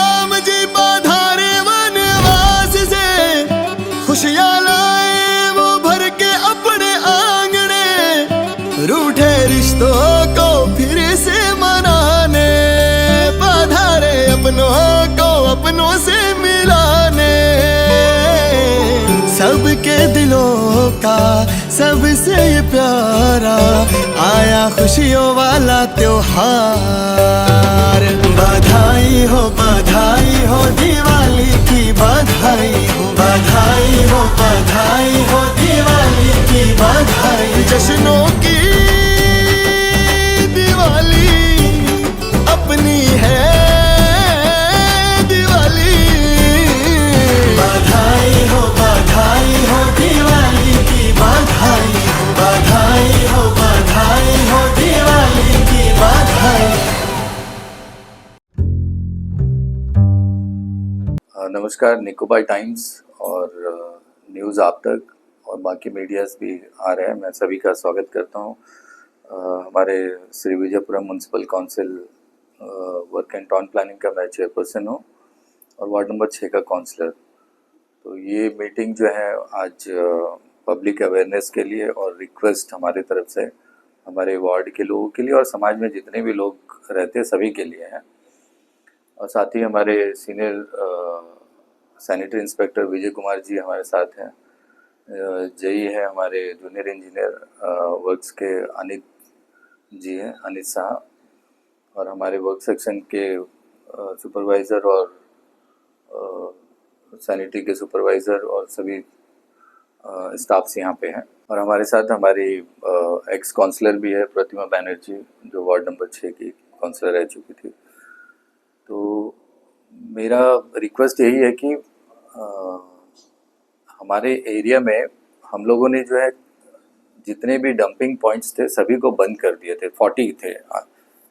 राम जी पधारे वनवास से, खुशियाँ लाए वो भर के अपने आंगने, रूठे रिश्तों को फिर से मनाने, पधारे अपनों को अपनों से मिलाने। सबके दिलों का सबसे प्यारा आया खुशियों वाला त्योहार। बधाई हो दिवाली की, बधाई हो दिवाली की बधाई। जश्नों की दिवाली अपनी है दिवाली। बधाई हो दिवाली की, बधाई हो दिवाली की बधाई। नमस्कार, निकोबार टाइम्स और न्यूज़ आप तक और बाकी मीडियाज़ भी आ रहे हैं। मैं सभी का स्वागत करता हूं। हमारे Shri Vijayapuram municipal council work and town planning का मैं चेयरपर्सन हूं और वार्ड नंबर 6 का काउंसलर। तो ये मीटिंग जो है आज पब्लिक अवेयरनेस के लिए और रिक्वेस्ट हमारे तरफ से हमारे वार्ड के लोगों के लिए और समाज में जितने भी लोग रहते हैं सभी के लिए है। और साथ ही हमारे senior sanitary inspector Vijay Kumar जी हमारे साथ हैं। जेई है हमारे जूनियर इंजीनियर वर्क्स के अनित जी हैं, अनित शाह, और हमारे वर्क सेक्शन के सुपरवाइज़र और सैनिटरी के सुपरवाइज़र और सभी स्टाफ्स यहाँ पे हैं। और हमारे साथ हमारी एक्स काउंसलर भी है प्रतिमा बैनर्जी, जो वार्ड नंबर 6 की काउंसलर रह चुकी थी। तो मेरा रिक्वेस्ट यही है कि हमारे एरिया में हम लोगों ने जो है जितने भी डंपिंग पॉइंट्स थे सभी को बंद कर दिए थे। 40 थे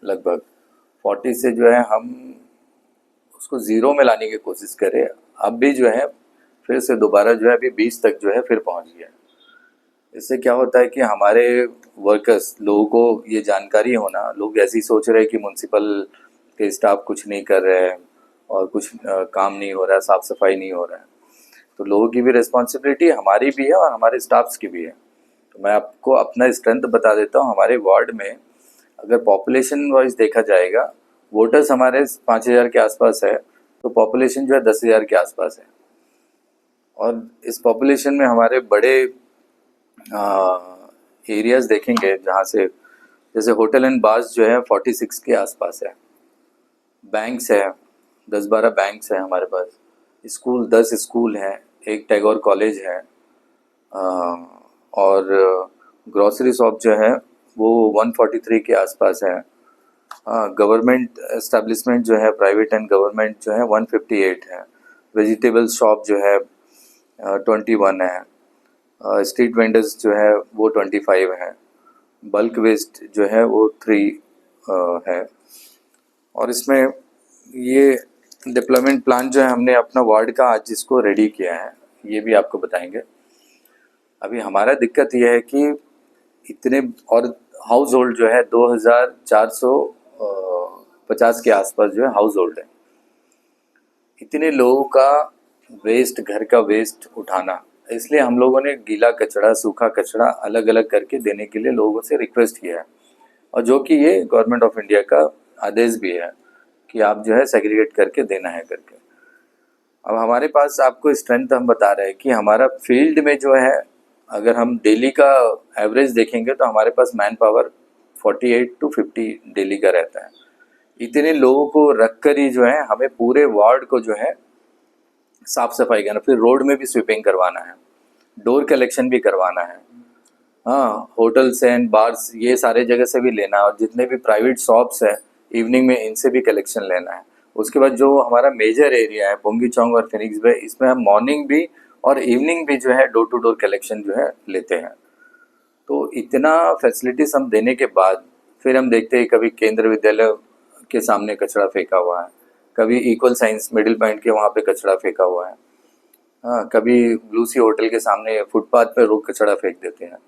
लगभग। 40 से जो है हम उसको ज़ीरो में लाने की कोशिश करें। अब भी जो है फिर से दोबारा जो है अभी 20 तक जो है फिर पहुंच गया। इससे क्या होता है कि हमारे वर्कर्स लोगों को ये जानकारी होना, लोग ऐसी सोच रहे हैं कि म्यूनसिपल के स्टाफ कुछ नहीं कर रहे हैं और कुछ काम नहीं हो रहा है, साफ़ सफाई नहीं हो रहा है। तो लोगों की भी रिस्पॉन्सिबिलिटी हमारी भी है और हमारे स्टाफ्स की भी है। तो मैं आपको अपना स्ट्रेंथ बता देता हूँ। हमारे वार्ड में अगर पॉपुलेशन वाइज देखा जाएगा, वोटर्स हमारे 5000 के आसपास है, तो पॉपुलेशन जो है 10,000 के आसपास है। और इस पॉपुलेशन में हमारे बड़े एरियाज़ देखेंगे जहाँ से, जैसे होटल एंड बार्स जो है 46 के आसपास है, बैंक्स है 10-12 बैंक्स है हमारे पास, स्कूल 10 स्कूल हैं, एक टैगोर कॉलेज है, और ग्रॉसरी शॉप जो है वो 143 के आसपास है। गवर्नमेंट एस्टेब्लिशमेंट जो है, प्राइवेट एंड गवर्नमेंट जो है 158 है। वेजिटेबल शॉप जो है 21 है। स्ट्रीट वेंडर्स जो है वो 25 है। बल्क वेस्ट जो है वो 3 है। और इसमें ये डिप्लॉयमेंट प्लान जो है हमने अपना वार्ड का आज इसको रेडी किया है, ये भी आपको बताएंगे। अभी हमारा दिक्कत ये है कि इतने और हाउस होल्ड जो है 2450 के आसपास जो है हाउस होल्ड है। इतने लोगों का वेस्ट, घर का वेस्ट उठाना, इसलिए हम लोगों ने गीला कचरा सूखा कचरा अलग अलग करके देने के लिए लोगों से रिक्वेस्ट किया है, और जो कि ये गवर्नमेंट ऑफ इंडिया का आदेश भी है कि आप जो है सेग्रीगेट करके देना है करके। अब हमारे पास आपको स्ट्रेंथ हम बता रहे हैं कि हमारा फील्ड में जो है, अगर हम डेली का एवरेज देखेंगे तो हमारे पास मैन पावर 48 to 50 डेली का रहता है। इतने लोगों को रख कर ही जो है हमें पूरे वार्ड को जो है साफ सफाई करना, फिर रोड में भी स्वीपिंग करवाना है, डोर कलेक्शन भी करवाना है, होटल्स एंड बार्स ये सारे जगह से भी लेना है, और जितने भी प्राइवेट शॉप्स है इवनिंग में इनसे भी कलेक्शन लेना है। उसके बाद जो हमारा मेजर एरिया है पोंगी चौंग और फिनिक्स बे, इसमें हम मॉर्निंग भी और इवनिंग भी जो है डोर टू डोर कलेक्शन जो है लेते हैं। तो इतना फैसिलिटीज हम देने के बाद फिर हम देखते हैं कभी केंद्र विद्यालय के सामने कचरा फेंका हुआ है, कभी इक्वल साइंस मिडिल पॉइंट के वहाँ पे कचरा फेंका हुआ है, कभी ब्लू सी होटल के सामने फुटपाथ पे लोग कचरा फेंक देते हैं।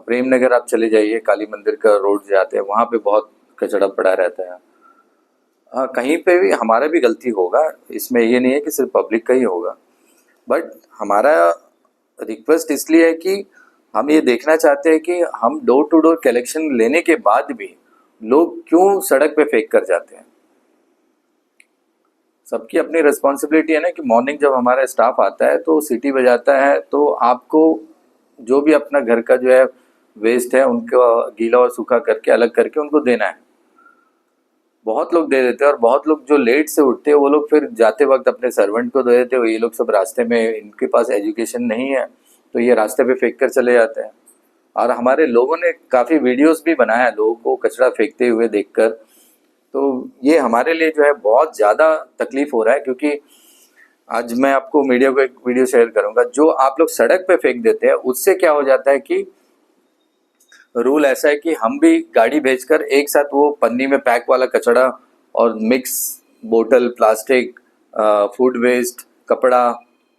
प्रेम नगर आप चले जाइए, काली मंदिर का रोड जाते हैं, वहाँ पे बहुत कचरा पड़ा रहता है। कहीं पे भी हमारा भी गलती होगा, इसमें ये नहीं है कि सिर्फ पब्लिक का ही होगा, बट हमारा रिक्वेस्ट इसलिए है कि हम ये देखना चाहते हैं कि हम डोर टू डोर कलेक्शन लेने के बाद भी लोग क्यों सड़क पे फेंक कर जाते हैं। सबकी अपनी रिस्पॉन्सिबिलिटी है ना कि मॉर्निंग जब हमारा स्टाफ आता है तो सीटी बजाता है, तो आपको जो भी अपना घर का जो है वेस्ट है उनको गीला और सूखा करके अलग करके उनको देना है। बहुत लोग दे देते हैं, और बहुत लोग जो लेट से उठते हैं वो लोग फिर जाते वक्त अपने सर्वेंट को दे देते हैं। ये लोग सब रास्ते में, इनके पास एजुकेशन नहीं है तो ये रास्ते पे फेंक कर चले जाते हैं। और हमारे लोगों ने काफ़ी वीडियोस भी बनाया है लोगों को कचरा फेंकते हुए देखकर। तो ये हमारे लिए जो है बहुत ज़्यादा तकलीफ हो रहा है, क्योंकि आज मैं आपको मीडिया को एक वीडियो शेयर करूंगा। जो आप लोग सड़क पे फेंक देते हैं उससे क्या हो जाता है कि रूल ऐसा है कि हम भी गाड़ी भेजकर एक साथ वो पन्नी में पैक वाला कचरा और मिक्स बोतल, प्लास्टिक, फूड वेस्ट, कपड़ा,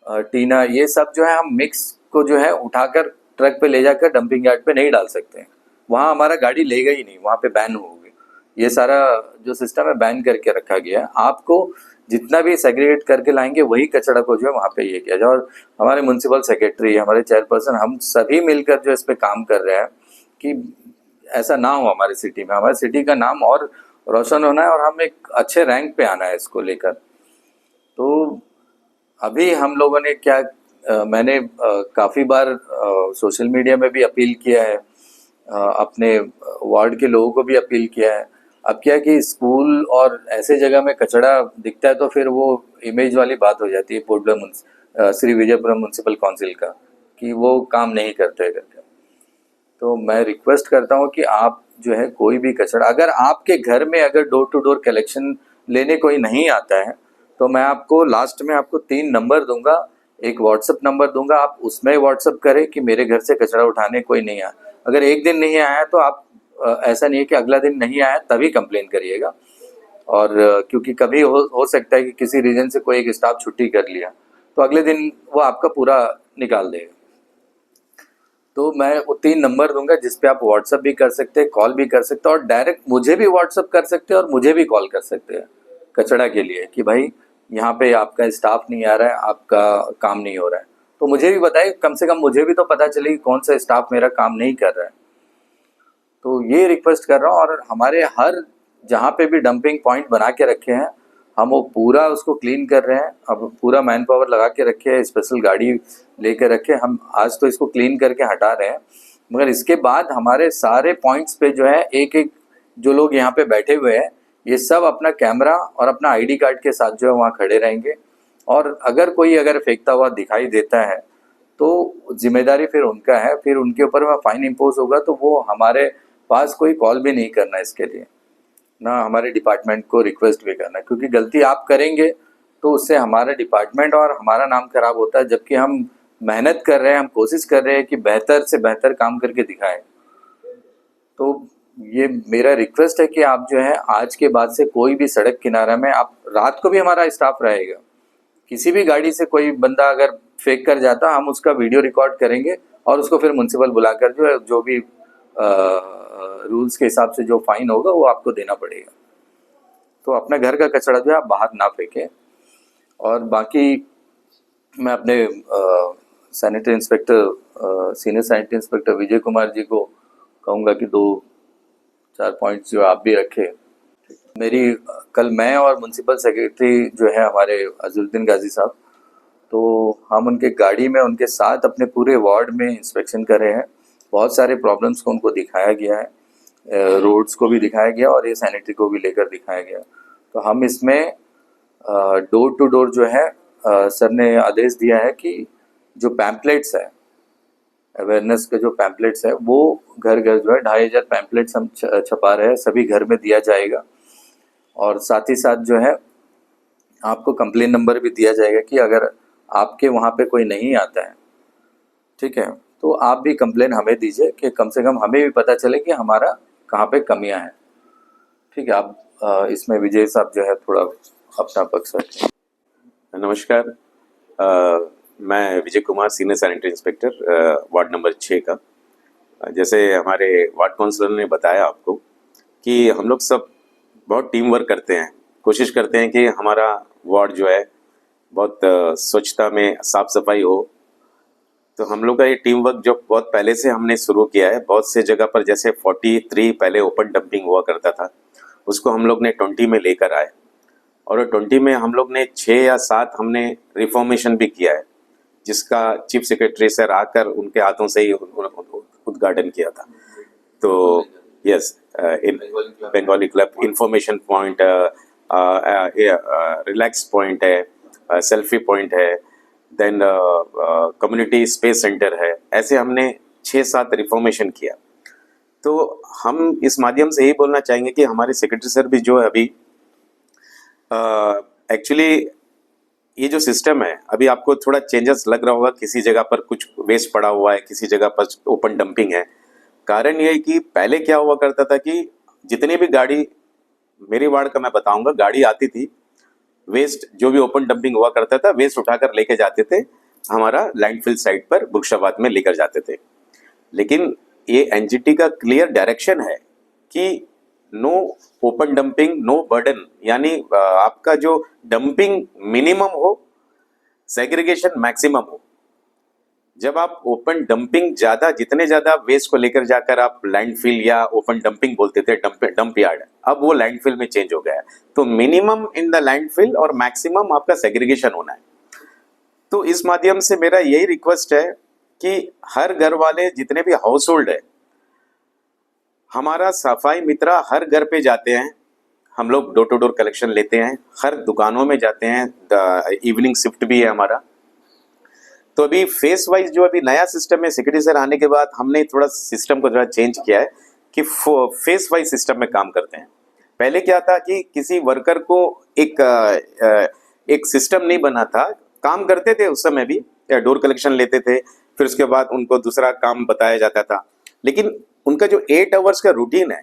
टीना, ये सब जो है हम मिक्स को जो है उठाकर ट्रक पे ले जाकर डंपिंग यार्ड पे नहीं डाल सकते हैं। वहाँ हमारा गाड़ी लेगा ही नहीं, वहाँ पे बैन होगी। ये सारा जो सिस्टम है बैन करके रखा गया है। आपको जितना भी सेग्रीगेट करके लाएंगे वही कचरा को जो है वहाँ पे ये किया जाए। और हमारे म्यूनसिपल सेक्रेटरी, हमारे चेयरपर्सन, हम सभी मिलकर जो इस पे काम कर रहे हैं कि ऐसा ना हो हमारी सिटी में। हमारी सिटी का नाम और रोशन होना है और हम एक अच्छे रैंक पे आना है इसको लेकर। तो अभी हम लोगों ने क्या, मैंने काफ़ी बार सोशल मीडिया में भी अपील किया है, अपने वार्ड के लोगों को भी अपील किया है। अब क्या है कि स्कूल और ऐसे जगह में कचरा दिखता है तो फिर वो इमेज वाली बात हो जाती है श्री विजयपुरम म्यूनसिपल काउंसिल का, कि वो काम नहीं करते करके। तो मैं रिक्वेस्ट करता हूँ कि आप जो है कोई भी कचरा, अगर आपके घर में अगर डोर टू डोर कलेक्शन लेने कोई नहीं आता है तो मैं आपको लास्ट में आपको 3 नंबर दूंगा, एक व्हाट्सअप नंबर दूंगा, आप उसमें व्हाट्सअप करें कि मेरे घर से कचरा उठाने कोई नहीं आया। अगर एक दिन नहीं आया तो आप ऐसा नहीं है कि अगला दिन नहीं आया तभी कंप्लेन करिएगा। और क्योंकि कभी हो सकता है कि किसी रीजन से कोई एक स्टाफ छुट्टी कर लिया तो अगले दिन वो आपका पूरा निकाल देगा। तो मैं वो 3 नंबर दूंगा जिस पे आप व्हाट्सअप भी कर सकते हैं, कॉल भी कर सकते हैं, और डायरेक्ट मुझे भी व्हाट्सअप कर सकते हैं और मुझे भी कॉल कर सकते हैं कचरा के लिए कि भाई यहाँ पे आपका स्टाफ नहीं आ रहा है, आपका काम नहीं हो रहा है। तो मुझे भी बताइए, कम से कम मुझे भी तो पता चले कि कौन सा स्टाफ मेरा काम नहीं कर रहा है। तो ये रिक्वेस्ट कर रहा हूँ। और हमारे हर जहाँ पे भी डंपिंग पॉइंट बना के रखे हैं हम वो पूरा उसको क्लीन कर रहे हैं। अब पूरा मैन पावर लगा के रखे हैं, स्पेशल गाड़ी लेके रखे हम आज तो इसको क्लीन करके हटा रहे हैं। मगर इसके बाद हमारे सारे पॉइंट्स पे जो है एक एक जो लोग यहाँ पे बैठे हुए हैं ये सब अपना कैमरा और अपना आईडी कार्ड के साथ जो है वहाँ खड़े रहेंगे। और अगर फेंकता हुआ दिखाई देता है तो जिम्मेदारी फिर उनका है, फिर उनके ऊपर में फाइन इम्पोज होगा। तो वो हमारे पास कोई कॉल भी नहीं करना इसके लिए, ना हमारे डिपार्टमेंट को रिक्वेस्ट भी करना, क्योंकि गलती आप करेंगे तो उससे हमारा डिपार्टमेंट और हमारा नाम खराब होता है। जबकि हम मेहनत कर रहे हैं, हम कोशिश कर रहे हैं कि बेहतर से बेहतर काम करके दिखाएं। तो ये मेरा रिक्वेस्ट है कि आप जो है आज के बाद से कोई भी सड़क किनारा में, आप रात को भी हमारा स्टाफ रहेगा, किसी भी गाड़ी से कोई बंदा अगर फेंक कर जाता हम उसका वीडियो रिकॉर्ड करेंगे और उसको फिर म्यूनसिपल बुलाकर जो है जो भी रूल्स के हिसाब से जो फाइन होगा वो आपको देना पड़ेगा। तो अपने घर का कचरा जो है आप बाहर ना फेंकें। और बाकी मैं अपने sanitary inspector, senior sanitary inspector Vijay Kumar ji को कहूँगा कि 2-4 पॉइंट्स जो आप भी रखें। मेरी कल मैं और म्यूनसिपल सेक्रेटरी जो है हमारे अजरुद्दीन गाजी साहब, तो हम उनके गाड़ी में उनके साथ अपने पूरे वार्ड में इंस्पेक्शन कर रहे हैं। बहुत सारे प्रॉब्लम्स को उनको दिखाया गया है, रोड्स को भी दिखाया गया और ये सैनिटरी को भी लेकर दिखाया गया। तो हम इसमें डोर टू डोर जो है सर ने आदेश दिया है कि जो पैम्पलेट्स है, अवेयरनेस के जो पैम्पलेट्स है वो घर घर जो है 2500 पैम्पलेट्स हम छपा रहे हैं, सभी घर में दिया जाएगा। और साथ ही साथ जो है आपको कंप्लेन नंबर भी दिया जाएगा कि अगर आपके वहाँ पे कोई नहीं आता है, ठीक है, तो आप भी कंप्लेन हमें दीजिए कि कम से कम हमें भी पता चले कि हमारा कहाँ पे कमियां हैं। ठीक है, आप इसमें विजय साहब जो है थोड़ा अपना पक्ष रखें। नमस्कार, मैं Vijay Kumar, senior sanitary inspector ward number 6 का। जैसे हमारे वार्ड काउंसलर ने बताया आपको कि हम लोग सब बहुत टीम वर्क करते हैं कोशिश करते हैं कि हमारा वार्ड जो है बहुत स्वच्छता में साफ सफाई हो। तो हम लोग का ये टीम वर्क जो बहुत पहले से हमने शुरू किया है, बहुत से जगह पर जैसे 43 पहले ओपन डंपिंग हुआ करता था, उसको हम लोग ने 20 में लेकर आए, और 20 में हम लोग ने 6 या 7 हमने रिफॉर्मेशन भी किया है, जिसका चीफ सेक्रेटरी सर आकर उनके हाथों से ही उद्घाटन किया था। तो yes, in Bengali club, information point, relax point है, सेल्फी पॉइंट है, देन कम्युनिटी स्पेस सेंटर है, ऐसे हमने 6-7 रिफॉर्मेशन किया। तो हम इस माध्यम से यही बोलना चाहेंगे कि हमारे सेक्रेटरी सर भी जो है अभी एक्चुअली ये जो सिस्टम है, अभी आपको थोड़ा चेंजेस लग रहा होगा, किसी जगह पर कुछ वेस्ट पड़ा हुआ है, किसी जगह पर ओपन डंपिंग है। कारण ये है कि पहले क्या हुआ करता था कि जितनी भी गाड़ी, मेरे वार्ड का मैं बताऊंगा, गाड़ी आती थी, वेस्ट जो भी ओपन डंपिंग हुआ करता था, वेस्ट उठाकर लेके जाते थे हमारा लैंडफिल साइट पर बुर्शाबाद में लेकर जाते थे। लेकिन ये एनजीटी का क्लियर डायरेक्शन है कि no open dumping, no burden, यानी आपका जो डंपिंग मिनिमम हो, सेग्रीगेशन मैक्सिमम हो। जब आप ओपन डंपिंग ज्यादा, जितने ज्यादा वेस्ट को लेकर जाकर आप लैंडफिल या ओपन डंपिंग बोलते थे, डंप यार्ड, अब वो लैंडफिल में चेंज हो गया है। तो मिनिमम इन द लैंडफिल और मैक्सिमम आपका सेग्रीगेशन होना है। तो इस माध्यम से मेरा यही रिक्वेस्ट है कि हर घर वाले, जितने भी हाउस होल्ड है, हमारा सफाई मित्र हर घर पे जाते हैं, हम लोग डोर टू डोर कलेक्शन लेते हैं, हर दुकानों में जाते हैं, इवनिंग शिफ्ट भी है हमारा। तो अभी फेस वाइज जो अभी नया सिस्टम है, सेक्रेटरी सर आने के बाद हमने थोड़ा सिस्टम को थोड़ा चेंज किया है कि फेस वाइज सिस्टम में काम करते हैं। पहले क्या था कि किसी वर्कर को एक सिस्टम नहीं बना था, काम करते थे उस समय भी, डोर कलेक्शन लेते थे, फिर उसके बाद उनको दूसरा काम बताया जाता था। लेकिन उनका जो 8 आवर्स का रूटीन है,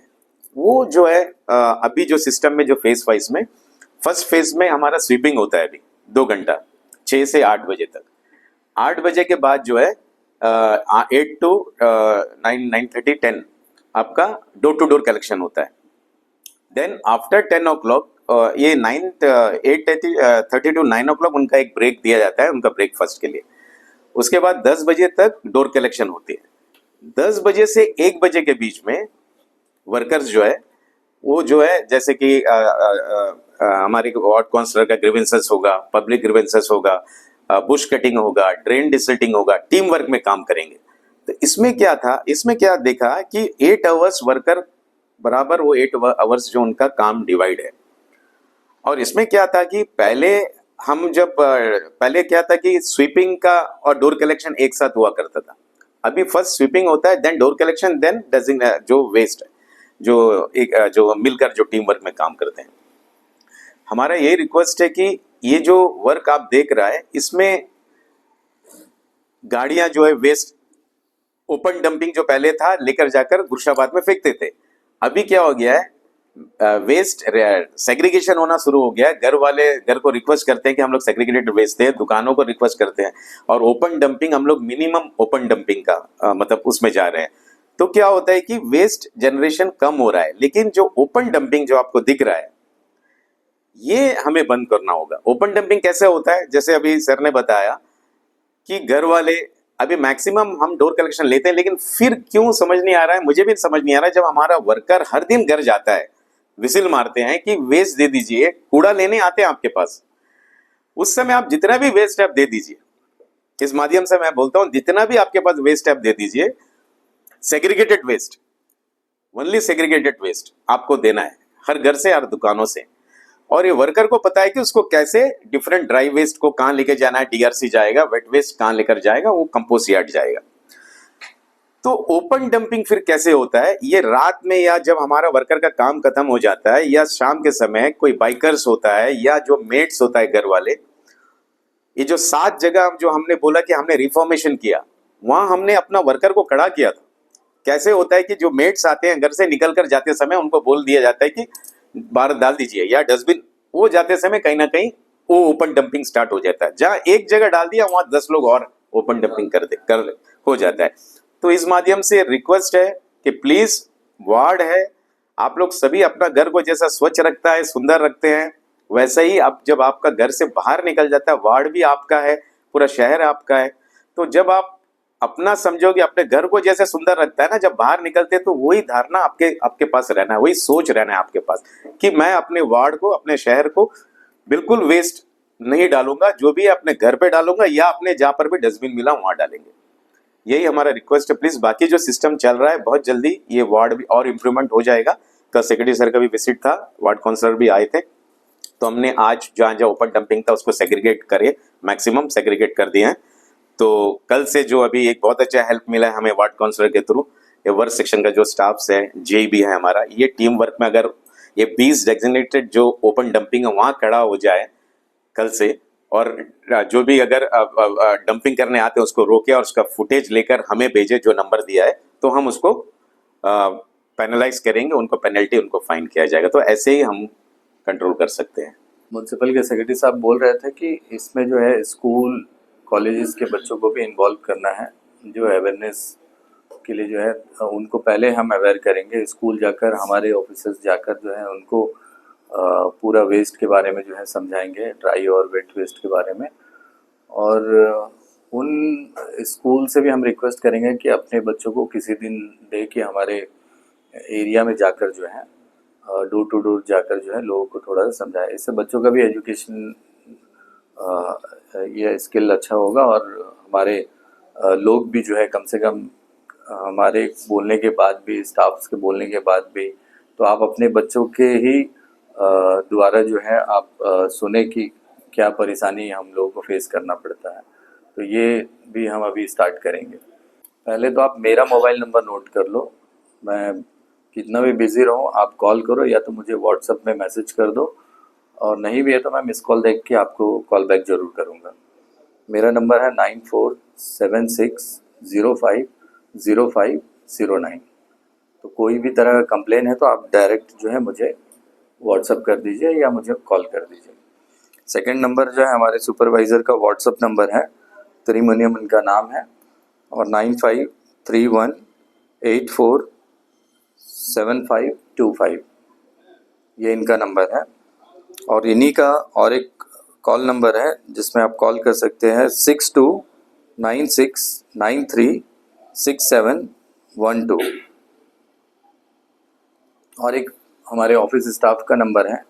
वो जो है अभी जो सिस्टम में, जो फेस वाइज में, फर्स्ट फेज में हमारा स्वीपिंग होता है अभी 2 घंटा, 6 से 8 बजे तक। 8 बजे के बाद जो है 8 to 9:30 10 आपका डोर टू डोर कलेक्शन होता है। देन आफ्टर 10 o'clock ये 8:30 to 9 o'clock उनका एक ब्रेक दिया जाता है, उनका ब्रेकफास्ट के लिए। उसके बाद 10 बजे तक डोर कलेक्शन होती है। 10 बजे से 1 बजे के बीच में वर्कर्स जो है, वो जो है जैसे कि हमारे वार्ड काउंसलर का ग्रीवेंसेस होगा, पब्लिक ग्रीवेंसेस होगा, बुश कटिंग होगा, ड्रेन डिसल्टिंग होगा, टीम वर्क में काम करेंगे। तो इसमें क्या था, इसमें क्या देखा कि 8 आवर्स वर्कर बराबर वो 8 आवर्स जो उनका काम डिवाइड है। और इसमें क्या था कि पहले क्या था कि स्वीपिंग का और डोर कलेक्शन एक साथ हुआ करता था। अभी फर्स्ट स्वीपिंग होता है, देन डोर कलेक्शन, देन जो वेस्ट है, जो मिलकर जो टीम वर्क में काम करते हैं। हमारा यही रिक्वेस्ट है कि ये जो वर्क आप देख रहा है, इसमें गाड़ियां जो है वेस्ट ओपन डंपिंग जो पहले था, लेकर जाकर गुरशाबाद में फेंकते थे। अभी क्या हो गया है, वेस्ट सेग्रीगेशन होना शुरू हो गया है। घर वाले घर को रिक्वेस्ट करते हैं कि हम लोग सेग्रीगेटेड वेस्ट दें, दुकानों को रिक्वेस्ट करते हैं, और ओपन डंपिंग हम लोग मिनिमम ओपन डंपिंग का मतलब उसमें जा रहे हैं। तो क्या होता है कि वेस्ट जनरेशन कम हो रहा है, लेकिन जो ओपन डंपिंग जो आपको दिख रहा है, ये हमें बंद करना होगा। ओपन डंपिंग कैसे होता है, जैसे अभी सर ने बताया कि घर वाले अभी मैक्सिमम हम डोर कलेक्शन लेते हैं, लेकिन फिर क्यों समझ नहीं आ रहा है, मुझे भी समझ नहीं आ रहा है। जब हमारा वर्कर हर दिन घर जाता है, विसिल मारते हैं कि वेस्ट दे दीजिए, कूड़ा लेने आते हैं आपके पास, उस समय आप जितना भी वेस्ट है आप दे दीजिए। इस माध्यम से मैं बोलता हूं, जितना भी आपके पास वेस्ट है आप दे दीजिए। Segregated waste, only segregated waste आपको देना है, हर घर से, हर दुकानों से। और ये वर्कर को पता है कि उसको कैसे डिफरेंट ड्राई वेस्ट को कहां लेके जाना है, डीआरसी जाएगा, वेट वेस्ट कहां लेकर जाएगा, वो कंपोस्ट यार्ड जाएगा। तो ओपन डंपिंग फिर कैसे होता है, ये रात में या जब हमारा वर्कर का काम खत्म हो जाता है, या शाम के समय कोई बाइकर्स होता है, या जो मेट्स होता है घर वाले, ये जो 7 जगह जो हमने बोला कि हमने रिफॉर्मेशन किया, वहां हमने अपना वर्कर को खड़ा किया था। कैसे होता है कि जो मेट्स आते हैं घर से निकल कर जाते समय, उनको बोल दिया जाता है कि बाहर डाल दीजिए या डस्टबिन, वो जाते समय कहीं ना कहीं वो ओपन डंपिंग स्टार्ट हो जाता है। जहां एक जगह डाल दिया, वहां 10 लोग और ओपन डंपिंग कर हो जाता है। तो इस माध्यम से रिक्वेस्ट है कि प्लीज, वार्ड है, आप लोग सभी अपना घर को जैसा स्वच्छ रखता है, सुंदर रखते हैं, वैसा ही अब जब आपका घर से बाहर निकल जाता है, वार्ड भी आपका है, पूरा शहर आपका है, तो जब आप अपना समझोगे, अपने घर को जैसे सुंदर रखता है ना, जब बाहर निकलते तो वही धारणा आपके आपके पास रहना है, वही सोच रहना है आपके पास कि मैं अपने वार्ड को, अपने शहर को बिल्कुल वेस्ट नहीं डालूंगा, जो भी है अपने घर पे डालूंगा या अपने जहां पर भी डस्टबिन मिला वहां डालेंगे। यही हमारा रिक्वेस्ट है। प्लीज बाकी जो सिस्टम चल रहा है बहुत जल्दी ये वार्ड भी और इम्प्रूवमेंट हो जाएगा। कल सेक्रेटरी सर का भी विजिट था, वार्ड काउंसलर भी आए थे, तो हमने आज जहाँ जहाँ ओपन डंपिंग था उसको सेग्रीगेट करे, मैक्सिमम सेग्रीगेट कर दिए हैं। तो कल से जो अभी एक बहुत अच्छा हेल्प मिला है हमें वार्ड काउंसलर के थ्रू, ये वर्क सेक्शन का जो स्टाफ्स है, जे भी है हमारा, ये टीम वर्क में अगर ये 20 डेजिग्नेटेड जो ओपन डंपिंग है वहाँ खड़ा हो जाए कल से, और जो भी अगर डंपिंग करने आते हैं उसको रोके और उसका फुटेज लेकर हमें भेजे जो नंबर दिया है, तो हम उसको पेनलाइज करेंगे, उनको पेनल्टी, उनको फाइन किया जाएगा। तो ऐसे ही हम कंट्रोल कर सकते हैं। म्यूनसिपल के सेक्रेटरी साहब बोल रहे थे कि इसमें जो है स्कूल कॉलेजेस के बच्चों को भी इन्वॉल्व करना है, जो अवेयरनेस के लिए जो है उनको पहले हम अवेयर करेंगे, स्कूल जाकर हमारे ऑफिसर्स जाकर जो है उनको पूरा वेस्ट के बारे में जो है समझाएंगे, ड्राई और वेट वेस्ट के बारे में। और उन स्कूल से भी हम रिक्वेस्ट करेंगे कि अपने बच्चों को किसी दिन दे के हमारे एरिया में जाकर जो है डोर टू डोर जाकर जो है लोगों को थोड़ा सा समझाए। इससे बच्चों का भी एजुकेशन ये स्किल अच्छा होगा और हमारे लोग भी जो है कम से कम हमारे बोलने के बाद भी, स्टाफ्स के बोलने के बाद भी, तो आप अपने बच्चों के ही द्वारा जो है आप सुने कि क्या परेशानी हम लोगों को फेस करना पड़ता है। तो ये भी हम अभी स्टार्ट करेंगे। पहले तो आप मेरा मोबाइल नंबर नोट कर लो, मैं कितना भी बिज़ी रहूँ आप कॉल करो, या तो मुझे व्हाट्सएप में मैसेज कर दो, और नहीं भी है तो मैं मिस कॉल देख के आपको कॉल बैक ज़रूर करूँगा। मेरा नंबर है 9476050509। तो कोई भी तरह का कंप्लेन है तो आप डायरेक्ट जो है मुझे व्हाट्सएप कर दीजिए या मुझे कॉल कर दीजिए। सेकंड नंबर जो है हमारे सुपरवाइज़र का व्हाट्सएप नंबर है, त्रिमनियम इनका नाम है, और 9531847525 ये इनका नंबर है। और इन्हीं का और एक कॉल नंबर है जिसमें आप कॉल कर सकते हैं 6296936712। और एक हमारे ऑफिस स्टाफ का नंबर है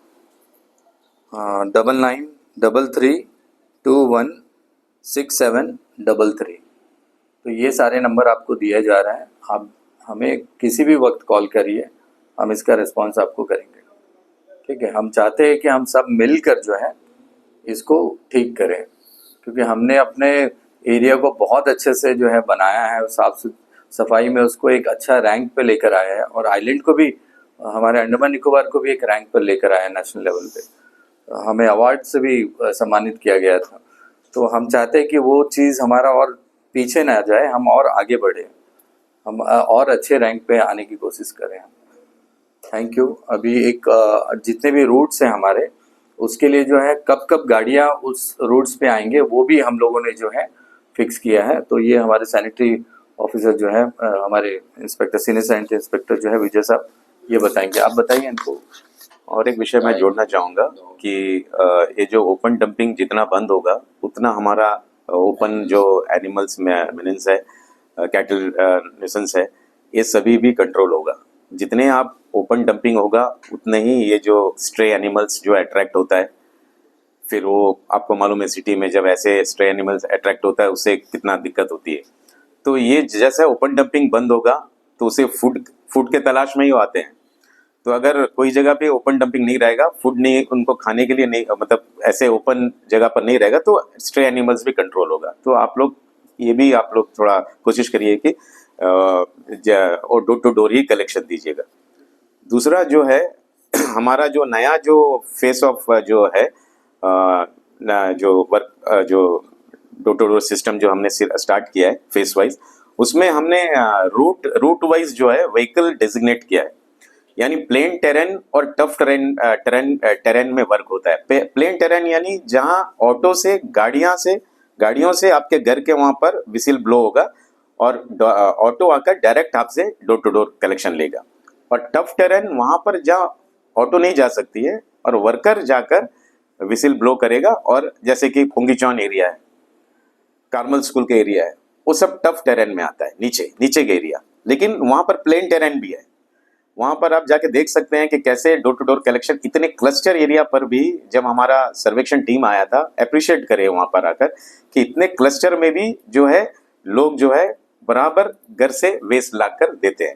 9933216733। तो ये सारे नंबर आपको दिया जा रहा है, आप हमें किसी भी वक्त कॉल करिए, हम इसका रिस्पांस आपको करेंगे। ठीक है, हम चाहते हैं कि हम सब मिलकर जो है इसको ठीक करें, क्योंकि हमने अपने एरिया को बहुत अच्छे से जो है बनाया है, साफ सफाई में उसको एक अच्छा रैंक पे लेकर आया है, और आइलैंड को भी, हमारे अंडमान निकोबार को भी एक रैंक पर लेकर आया है नेशनल लेवल पे, हमें अवार्ड से भी सम्मानित किया गया था। तो हम चाहते हैं कि वो चीज़ हमारा और पीछे ना जाए, हम और आगे बढ़े, हम और अच्छे रैंक पे आने की कोशिश करें हम। Thank you. अभी एक जितने भी रूट्स हैं हमारे, उसके लिए जो है कब कब गाड़ियाँ उस रूट्स पे आएंगे वो भी हम लोगों ने जो है फिक्स किया है। तो ये हमारे सैनिटरी ऑफिसर जो है, हमारे इंस्पेक्टर, सीनियर सैनिटरी इंस्पेक्टर जो है विजय साहब, ये बताएंगे। आप बताइए इनको। और एक विषय मैं जोड़ना चाहूँगा कि ये जो ओपन डंपिंग जितना बंद होगा उतना हमारा ओपन जो एनिमल्स मेनेंस है, कैटल न्यूसेंस है, ये सभी भी कंट्रोल होगा। जितने आप ओपन डंपिंग होगा उतने ही ये जो स्ट्रे एनिमल्स जो अट्रैक्ट होता है, फिर वो आपको मालूम है सिटी में जब ऐसे स्ट्रे एनिमल्स अट्रैक्ट होता है उससे कितना दिक्कत होती है। तो ये जैसे ओपन डंपिंग बंद होगा तो उसे फूड के तलाश में ही आते हैं। तो अगर कोई जगह पे ओपन डंपिंग नहीं रहेगा, फूड नहीं उनको खाने के लिए नहीं, मतलब ऐसे ओपन जगह पर नहीं रहेगा, तो स्ट्रे एनिमल्स भी कंट्रोल होगा। तो आप लोग ये भी आप लोग थोड़ा कोशिश करिए कि और डोर टू डोर ही कलेक्शन दीजिएगा। दूसरा जो है हमारा जो नया जो फेस ऑफ जो है जो वर्क जो डोर टू डोर सिस्टम जो हमने स्टार्ट किया है फेस वाइज, उसमें हमने रूट वाइज जो है व्हीकल डेजिग्नेट किया है। यानी प्लेन टेरेन और टफ टेरेन में वर्क होता है। प्लेन टेरेन यानी जहां ऑटो से गाड़ियों से आपके घर के वहां पर विसिल ब्लो होगा और ऑटो आकर डायरेक्ट आपसे डोर टू डोर कलेक्शन लेगा। और टफ टेरेन वहां पर जहां ऑटो नहीं जा सकती है और वर्कर जाकर विसिल ब्लो करेगा। और जैसे कि पुंगीचौन एरिया है, कार्मल स्कूल के एरिया है, वो सब टफ टेरेन में आता है, नीचे नीचे के एरिया, लेकिन वहां पर प्लेन टेरेन भी है। वहां पर आप जाके देख सकते हैं कि कैसे डोर टू डोर कलेक्शन, इतने क्लस्टर एरिया पर भी जब हमारा सर्वेक्षण टीम आया था, अप्रिशिएट करे वहां पर आकर कि इतने क्लस्टर में भी जो है लोग जो है बराबर घर से वेस्ट लाकर देते हैं।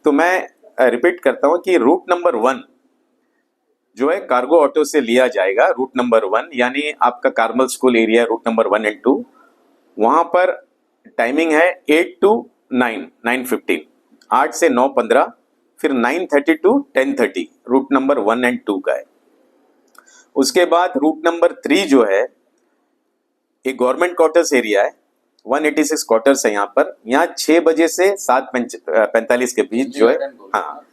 तो मैं रिपीट करता हूं कि रूट नंबर 1 जो है कार्गो ऑटो से लिया जाएगा। रूट नंबर 1 यानी आपका Carmel school area, route number 1 and 2, वहां पर टाइमिंग है 8 to 9, 9:15, 8 से 9:15, फिर 9:30 to 10:30 रूट नंबर 1 एंड 2 का है। उसके बाद रूट नंबर 3 जो है एक गवर्नमेंट क्वार्टर्स एरिया है, 186 क्वार्टर्स है यहाँ पर। यहाँ 6 बजे से 7:45 के बीच जो है, हाँ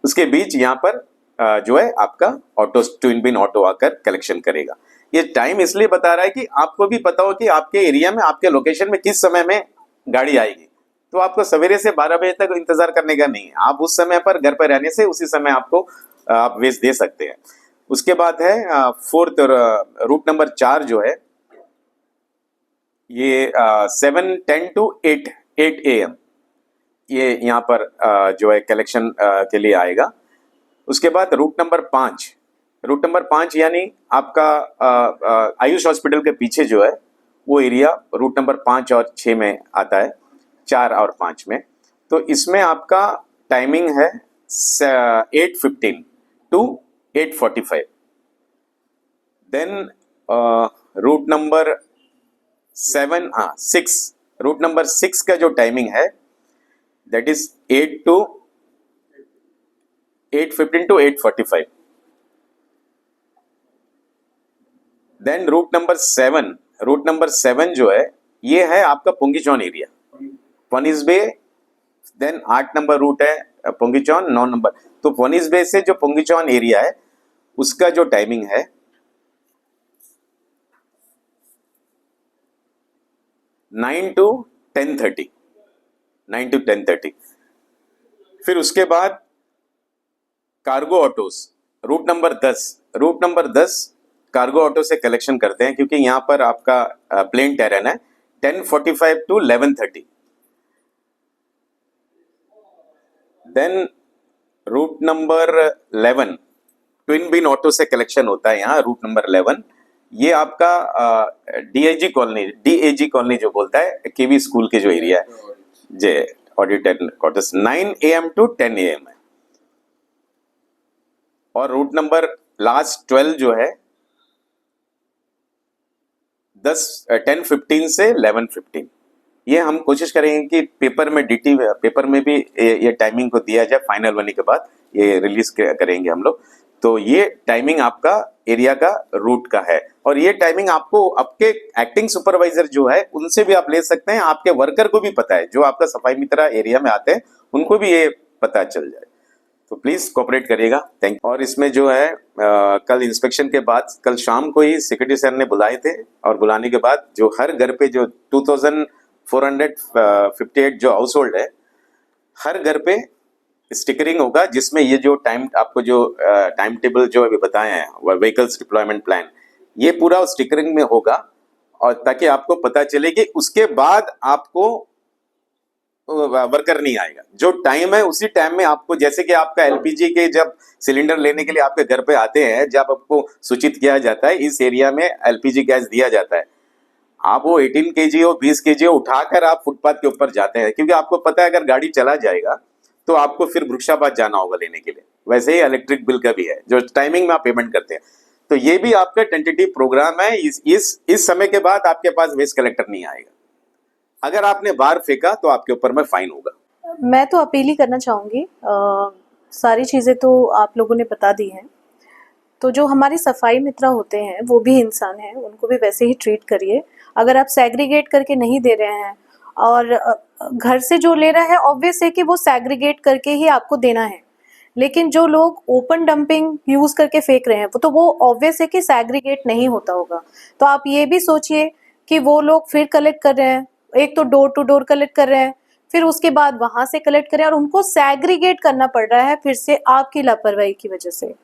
उसके बीच यहाँ पर जो है आपका ऑटो, ट्विन बिन ऑटो आकर कलेक्शन करेगा। ये टाइम इसलिए बता रहा है कि आपको भी पता हो कि आपके एरिया में, आपके लोकेशन में किस समय में गाड़ी आएगी। तो आपको सवेरे से 12 बजे तक इंतजार करने का नहीं है, आप उस समय पर घर पर रहने से उसी समय आपको आप वेस्ट दे सकते हैं। उसके बाद है फोर्थ रूट नंबर 4 जो है ये 7:10 to 8 AM ये यहाँ पर जो है कलेक्शन के लिए आएगा। उसके बाद रूट नंबर 5 यानी आपका आयुष हॉस्पिटल के पीछे जो है वो एरिया रूट नंबर 5 और 6 में आता है, 4 और 5 में। तो इसमें आपका टाइमिंग है 8:15 to 8:45। Then route number 6, route number 6 का जो टाइमिंग है that is 8:15 to 8:45। Then route number 7 जो है ये है आपका पुंगीचौन area, Phoenix Bay. Then 8 number route है पुंगीचौन, 9 नंबर। तो पनिस बे से जो पुंगीचौन एरिया है उसका जो टाइमिंग है 9 to 10:30, 9 to 10:30। फिर उसके बाद cargo autos route number 10 cargo auto से कलेक्शन करते हैं, क्योंकि यहाँ पर आपका प्लेन टेरेन है, 10:45 to 11:30। Then route number 11 twin bin auto से कलेक्शन होता है यहाँ, रूट नंबर 11। ये आपका डीएजी कॉलोनी जो बोलता है, केवी स्कूल के जो एरिया है, जे audit quarters, 9 AM to 10 AM है। और रूट नंबर लास्ट 12 जो है 10:15 से 11:15। ये हम कोशिश करेंगे कि पेपर में भी ये टाइमिंग को दिया जाए, फाइनल होने के बाद ये रिलीज करेंगे हम लोग। तो ये टाइमिंग आपका एरिया का रूट का है, और ये टाइमिंग आपको आपके एक्टिंग सुपरवाइजर जो है उनसे भी आप ले सकते हैं, आपके वर्कर को भी पता है, जो आपका सफाई मित्र एरिया में आते हैं उनको भी ये पता चल जाए। तो प्लीज कोऑपरेट करिएगा, थैंक यू। और इसमें जो है कल इंस्पेक्शन के बाद, कल शाम को ही सेक्रेटरी सर ने बुलाए थे, और बुलाने के बाद जो हर घर पे जो 2458 जो हाउस होल्ड है, हर घर पे स्टिकरिंग होगा, जिसमें ये जो आपको जो टाइम टेबल जो अभी बताए हैं, व्हीकल्स डिप्लॉयमेंट प्लान, ये पूरा स्टिकरिंग में होगा, और ताकि आपको पता चले कि उसके बाद आपको वर्कर नहीं आएगा। जो टाइम है उसी टाइम में आपको, जैसे कि आपका एलपीजी के जब सिलेंडर लेने के लिए आपके घर पे आते हैं, जब आपको सूचित किया जाता है इस एरिया में एलपीजी गैस दिया जाता है, आप वो 18 kg हो 20 kg हो उठाकर आप फुटपाथ के ऊपर जाते हैं, क्योंकि आपको पता है अगर गाड़ी चला जाएगा तो आपको फिर वृक्षाबाद जाना होगा लेने के लिए। वैसे ही इलेक्ट्रिक बिल का भी है, जो टाइमिंग में आप पेमेंट करते हैं। तो ये भी आपका टेंटेटिव प्रोग्राम है। इस समय के बाद आपके पास वेस्ट कलेक्टर नहीं आएगा। अगर आपने बाहर फेंका तो आपके ऊपर में फाइन होगा। मैं तो अपील ही करना चाहूँगी, सारी चीज़ें तो आप लोगों ने बता दी हैं, तो जो हमारे सफाई मित्र होते हैं वो भी इंसान हैं, उनको भी वैसे ही ट्रीट करिए। अगर आप सेग्रीगेट करके नहीं दे रहे हैं, और घर से जो ले रहा है ऑब्वियस है कि वो सेग्रीगेट करके ही आपको देना है, लेकिन जो लोग ओपन डंपिंग यूज़ करके फेंक रहे हैं वो तो वो ऑब्वियस है कि सेग्रीगेट नहीं होता होगा। तो आप ये भी सोचिए कि वो लोग फिर कलेक्ट कर रहे हैं, एक तो डोर टू डोर कलेक्ट कर रहे हैं, फिर उसके बाद वहाँ से कलेक्ट करें, और उनको सेग्रीगेट करना पड़ रहा है फिर से आपकी लापरवाही की वजह से।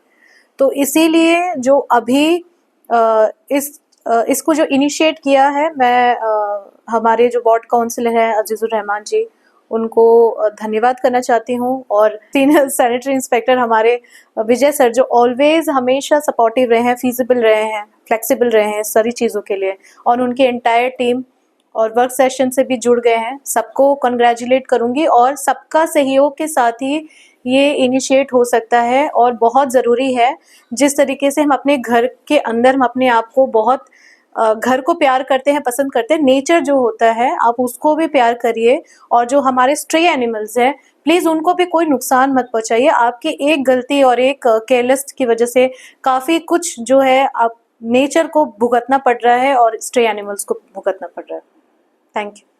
तो इसीलिए जो अभी इसको जो इनिशिएट किया है, मैं हमारे जो वार्ड काउंसिलर हैं अजीजुर रहमान जी, उनको धन्यवाद करना चाहती हूँ। और सीनियर सैनिटरी इंस्पेक्टर हमारे विजय सर, जो ऑलवेज हमेशा सपोर्टिव रहे हैं, फीजिबल रहे हैं, फ्लेक्सिबल रहे हैं सारी चीज़ों के लिए, और उनकी एंटायर टीम और वर्क सेशन से भी जुड़ गए हैं। सबको कंग्रेचुलेट करूँगी, और सबका सहयोग के साथ ही ये इनिशिएट हो सकता है, और बहुत ज़रूरी है। जिस तरीके से हम अपने घर के अंदर हम अपने आप को बहुत घर को प्यार करते हैं, पसंद करते हैं, नेचर जो होता है आप उसको भी प्यार करिए। और जो हमारे स्ट्रे एनिमल्स हैं, प्लीज़ उनको भी कोई नुकसान मत पहुंचाइए। आपकी एक गलती और एक केयरलेस की वजह से काफ़ी कुछ जो है आप नेचर को भुगतना पड़ रहा है और स्ट्रे एनिमल्स को भुगतना पड़ रहा है। Thank you.